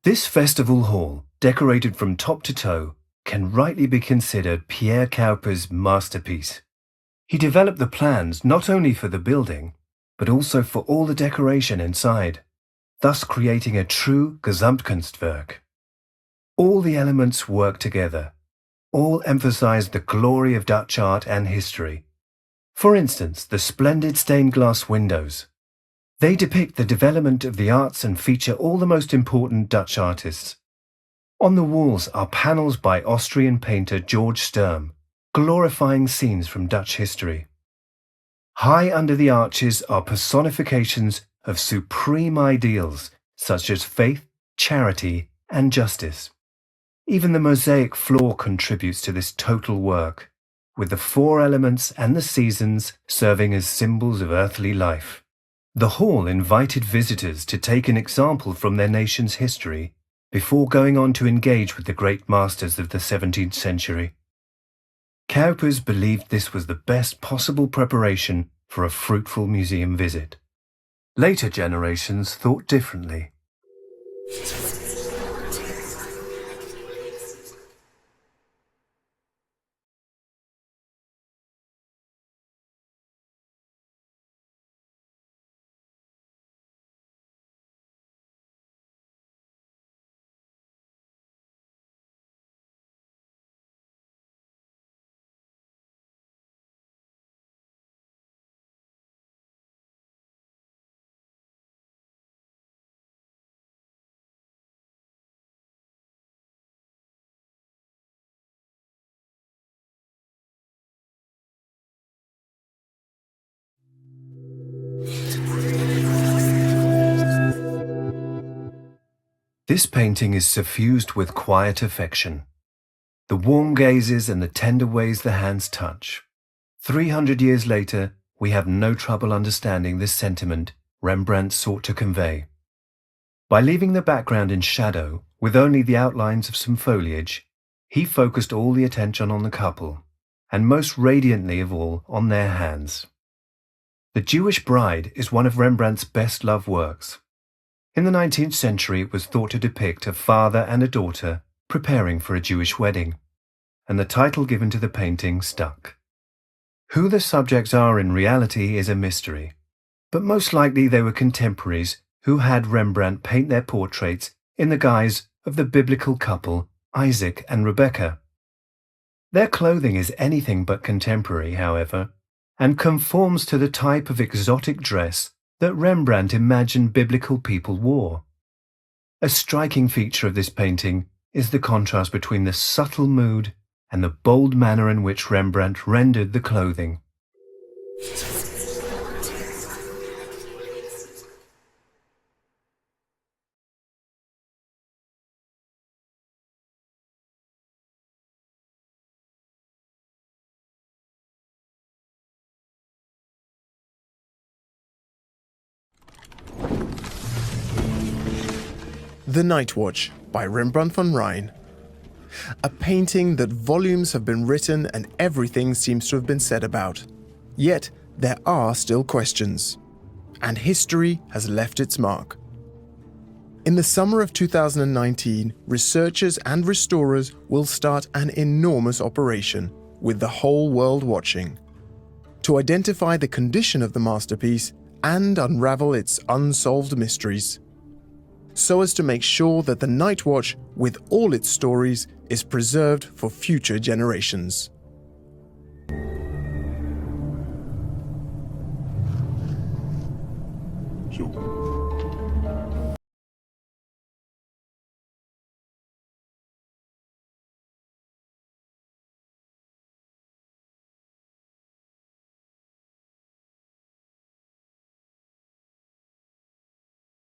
This festival hall, decorated from top to toe, can rightly be considered Pierre Cowper's masterpiece. He developed the plans not only for the building, but also for all the decoration inside, thus creating a true Gesamtkunstwerk. All the elements work together. All emphasize the glory of Dutch art and history. For instance, the splendid stained glass windows. They depict the development of the arts and feature all the most important Dutch artists. On the walls are panels by Austrian painter George Sturm, glorifying scenes from Dutch history. High under the arches are personifications of supreme ideals such as faith, charity, and justice. Even the mosaic floor contributes to this total work, with the four elements and the seasons serving as symbols of earthly life. The hall invited visitors to take an example from their nation's history before going on to engage with the great masters of the 17th century. Cowpers believed this was the best possible preparation for a fruitful museum visit. Later generations thought differently. This painting is suffused with quiet affection. The warm gazes and the tender ways the hands touch. 300 years later, we have no trouble understanding this sentiment Rembrandt sought to convey. By leaving the background in shadow, with only the outlines of some foliage, he focused all the attention on the couple, and most radiantly of all on their hands. The Jewish Bride is one of Rembrandt's best-loved works. In the 19th century, it was thought to depict a father and a daughter preparing for a Jewish wedding, and the title given to the painting stuck. Who the subjects are in reality is a mystery, but most likely they were contemporaries who had Rembrandt paint their portraits in the guise of the biblical couple Isaac and Rebekah. Their clothing is anything but contemporary, however, and conforms to the type of exotic dress that Rembrandt imagined biblical people wore. A striking feature of this painting is the contrast between the subtle mood and the bold manner in which Rembrandt rendered the clothing. The Night Watch by Rembrandt van Rijn. A painting that volumes have been written and everything seems to have been said about. Yet there are still questions, and history has left its mark. In the summer of 2019, researchers and restorers will start an enormous operation, with the whole world watching, to identify the condition of the masterpiece and unravel its unsolved mysteries, so as to make sure that the Night Watch, with all its stories, is preserved for future generations. So.